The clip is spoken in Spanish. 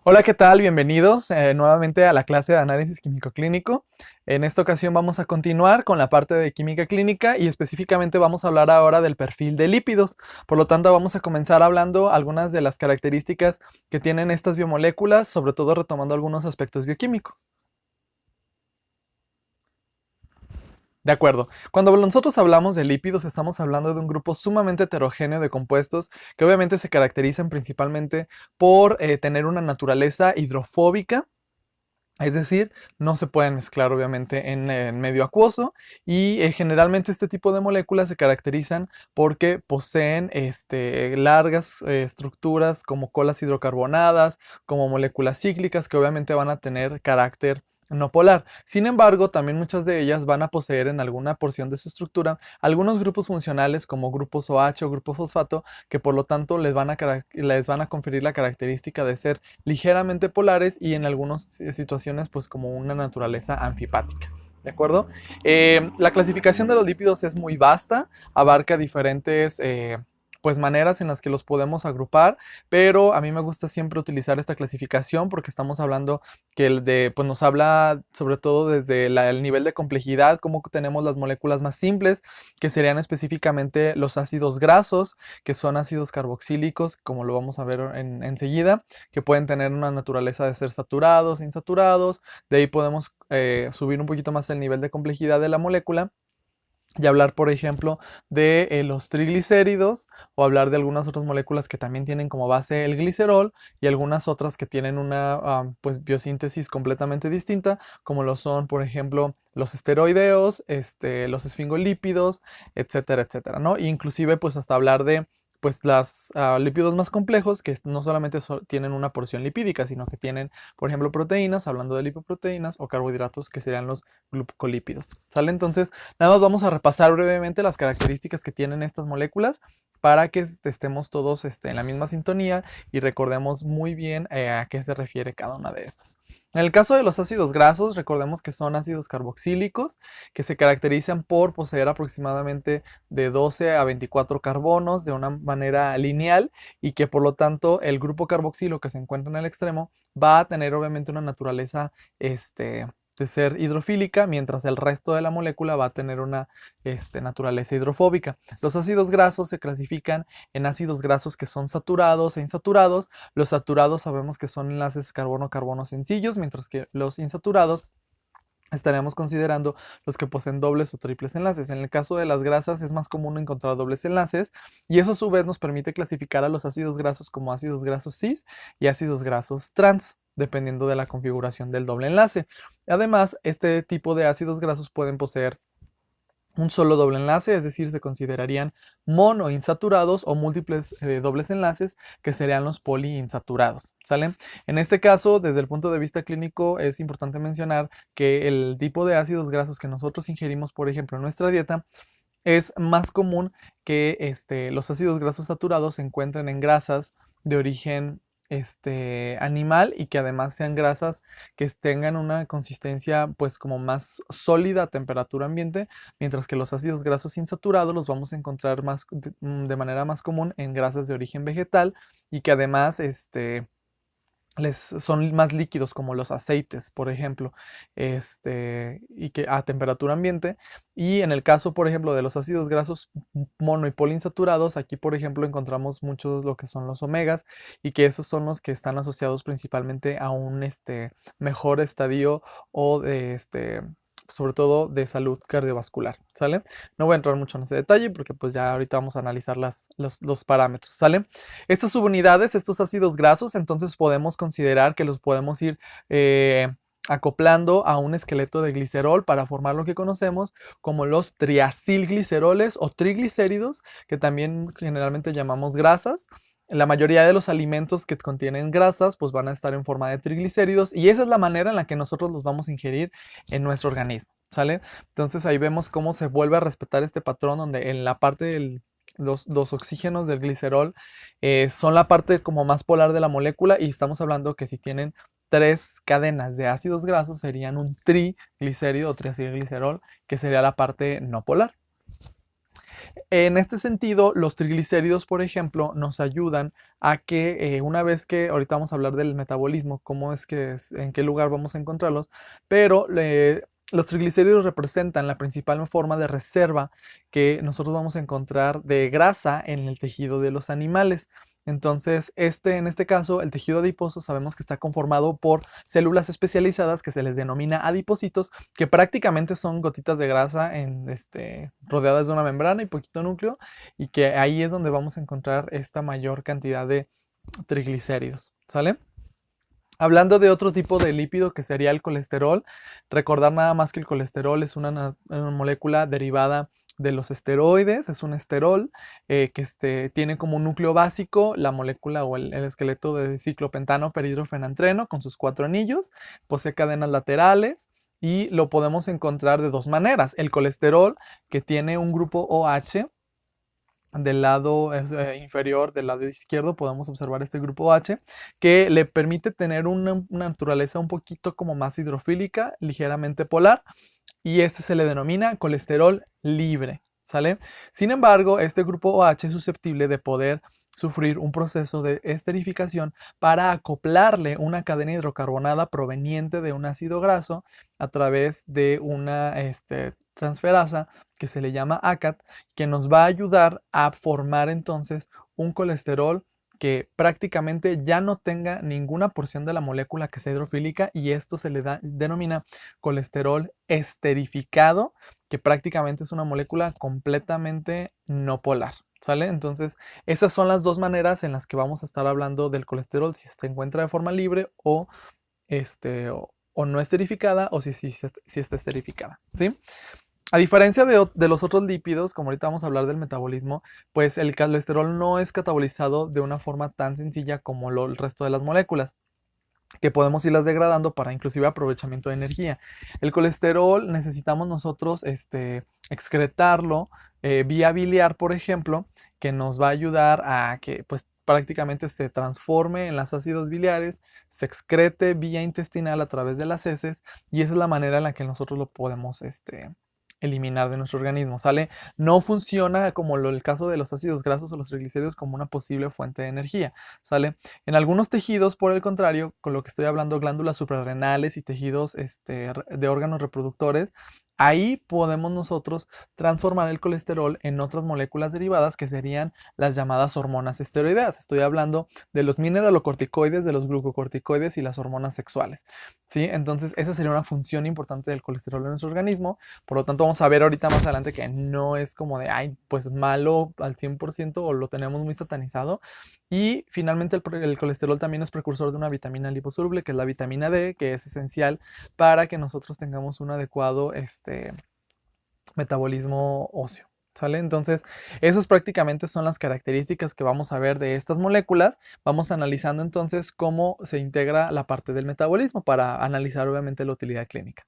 Hola, ¿qué tal? Bienvenidos nuevamente a la clase de análisis químico clínico. En esta ocasión vamos a continuar con la parte de química clínica y específicamente vamos a hablar ahora del perfil de lípidos. Por lo tanto, vamos a comenzar hablando algunas de las características que tienen estas biomoléculas, sobre todo retomando algunos aspectos bioquímicos. De acuerdo. Cuando nosotros hablamos de lípidos, estamos hablando de un grupo sumamente heterogéneo de compuestos que obviamente se caracterizan principalmente por tener una naturaleza hidrofóbica. Es decir, no se pueden mezclar obviamente en medio acuoso y generalmente este tipo de moléculas se caracterizan porque poseen largas estructuras como colas hidrocarbonadas, como moléculas cíclicas que obviamente van a tener carácter no polar. Sin embargo, también muchas de ellas van a poseer en alguna porción de su estructura algunos grupos funcionales como grupos OH o grupo fosfato que por lo tanto les van a conferir la característica de ser ligeramente polares y en algunas situaciones pues como una naturaleza anfipática. ¿De acuerdo? La clasificación de los lípidos es muy vasta, abarca diferentes pues maneras en las que los podemos agrupar, pero a mí me gusta siempre utilizar esta clasificación porque estamos hablando que pues nos habla sobre todo desde el nivel de complejidad, cómo tenemos las moléculas más simples, que serían específicamente los ácidos grasos, que son ácidos carboxílicos, como lo vamos a ver enseguida, que pueden tener una naturaleza de ser saturados, insaturados. De ahí podemos subir un poquito más el nivel de complejidad de la molécula y hablar, por ejemplo, de los triglicéridos o hablar de algunas otras moléculas que también tienen como base el glicerol y algunas otras que tienen una pues biosíntesis completamente distinta, como lo son, por ejemplo, los esteroideos, los esfingolípidos, etcétera, etcétera, ¿no? E inclusive, pues hasta hablar de pues los lípidos más complejos que no solamente tienen una porción lipídica, sino que tienen, por ejemplo, proteínas, hablando de lipoproteínas o carbohidratos que serían los glucolípidos. ¿Sale? Entonces, nada más vamos a repasar brevemente las características que tienen estas moléculas para que estemos todos en la misma sintonía y recordemos muy bien a qué se refiere cada una de estas. En el caso de los ácidos grasos, recordemos que son ácidos carboxílicos que se caracterizan por poseer aproximadamente de 12 a 24 carbonos de una manera lineal y que por lo tanto el grupo carboxilo que se encuentra en el extremo va a tener obviamente una naturaleza de ser hidrofílica, mientras el resto de la molécula va a tener una naturaleza hidrofóbica. Los ácidos grasos se clasifican en ácidos grasos que son saturados e insaturados. Los saturados sabemos que son enlaces carbono-carbono sencillos, mientras que los insaturados estaríamos considerando los que poseen dobles o triples enlaces. En el caso de las grasas es más común encontrar dobles enlaces y eso a su vez nos permite clasificar a los ácidos grasos como ácidos grasos cis y ácidos grasos trans, dependiendo de la configuración del doble enlace. Además, este tipo de ácidos grasos pueden poseer un solo doble enlace, es decir, se considerarían monoinsaturados o múltiples dobles enlaces que serían los poliinsaturados, ¿sale? En este caso, desde el punto de vista clínico, es importante mencionar que el tipo de ácidos grasos que nosotros ingerimos, por ejemplo, en nuestra dieta, es más común que los ácidos grasos saturados se encuentren en grasas de origen animal y que además sean grasas que tengan una consistencia pues como más sólida a temperatura ambiente, mientras que los ácidos grasos insaturados los vamos a encontrar más de manera más común en grasas de origen vegetal y que además son más líquidos como los aceites, por ejemplo, y que a temperatura ambiente. Y en el caso, por ejemplo, de los ácidos grasos mono y poliinsaturados, aquí, por ejemplo, encontramos muchos lo que son los omegas y que esos son los que están asociados principalmente a un mejor estadio o de sobre todo de salud cardiovascular, ¿sale? No voy a entrar mucho en ese detalle porque pues ya ahorita vamos a analizar los parámetros, ¿sale? Estas subunidades, estos ácidos grasos, entonces podemos considerar que los podemos ir acoplando a un esqueleto de glicerol para formar lo que conocemos como los triacilgliceroles o triglicéridos, que también generalmente llamamos grasas. La mayoría de los alimentos que contienen grasas pues van a estar en forma de triglicéridos y esa es la manera en la que nosotros los vamos a ingerir en nuestro organismo, ¿sale? Entonces ahí vemos cómo se vuelve a respetar este patrón donde en la parte los oxígenos del glicerol son la parte como más polar de la molécula y estamos hablando que si tienen tres cadenas de ácidos grasos serían un triglicérido o triacilglicerol, que sería la parte no polar. En este sentido, los triglicéridos, por ejemplo, nos ayudan a que una vez que, ahorita vamos a hablar del metabolismo, cómo es que, en qué lugar vamos a encontrarlos, pero los triglicéridos representan la principal forma de reserva que nosotros vamos a encontrar de grasa en el tejido de los animales. Entonces, en este caso, el tejido adiposo sabemos que está conformado por células especializadas que se les denomina adipocitos, que prácticamente son gotitas de grasa rodeadas de una membrana y poquito núcleo, y que ahí es donde vamos a encontrar esta mayor cantidad de triglicéridos, ¿sale? Hablando de otro tipo de lípido que sería el colesterol, recordar nada más que el colesterol es una molécula derivada de los esteroides, es un esterol que tiene como núcleo básico la molécula o el esqueleto de ciclopentano perhidrofenantreno con sus 4 anillos, posee cadenas laterales y lo podemos encontrar de dos maneras. El colesterol que tiene un grupo OH del lado inferior, del lado izquierdo, podemos observar este grupo H que le permite tener una naturaleza un poquito como más hidrofílica, ligeramente polar, y este se le denomina colesterol libre, ¿sale? Sin embargo, este grupo OH es susceptible de poder sufrir un proceso de esterificación para acoplarle una cadena hidrocarbonada proveniente de un ácido graso a través de una transferasa que se le llama ACAT, que nos va a ayudar a formar entonces un colesterol que prácticamente ya no tenga ninguna porción de la molécula que sea hidrofílica, y esto se le denomina colesterol esterificado, que prácticamente es una molécula completamente no polar, ¿sale? Entonces, esas son las dos maneras en las que vamos a estar hablando del colesterol, si se encuentra de forma libre o no esterificada, o si está esterificada, ¿sí? A diferencia de los otros lípidos, como ahorita vamos a hablar del metabolismo, pues el colesterol no es catabolizado de una forma tan sencilla como el resto de las moléculas, que podemos irlas degradando para inclusive aprovechamiento de energía. El colesterol necesitamos nosotros excretarlo vía biliar, por ejemplo, que nos va a ayudar a que pues prácticamente se transforme en los ácidos biliares, se excrete vía intestinal a través de las heces, y esa es la manera en la que nosotros lo podemos eliminar de nuestro organismo, ¿sale? No funciona como el caso de los ácidos grasos o los triglicéridos como una posible fuente de energía, ¿sale? En algunos tejidos, por el contrario, con lo que estoy hablando, glándulas suprarrenales y tejidos de órganos reproductores, ahí podemos nosotros transformar el colesterol en otras moléculas derivadas que serían las llamadas hormonas esteroideas. Estoy hablando de los mineralocorticoides, de los glucocorticoides y las hormonas sexuales, ¿sí? Entonces, esa sería una función importante del colesterol en nuestro organismo. Por lo tanto, vamos a ver ahorita más adelante que no es como de, ay, pues malo al 100% o lo tenemos muy satanizado. Y finalmente el colesterol también es precursor de una vitamina liposoluble, que es la vitamina D, que es esencial para que nosotros tengamos un adecuado metabolismo óseo, ¿sale? Entonces, esas prácticamente son las características que vamos a ver de estas moléculas. Vamos analizando entonces cómo se integra la parte del metabolismo para analizar obviamente la utilidad clínica.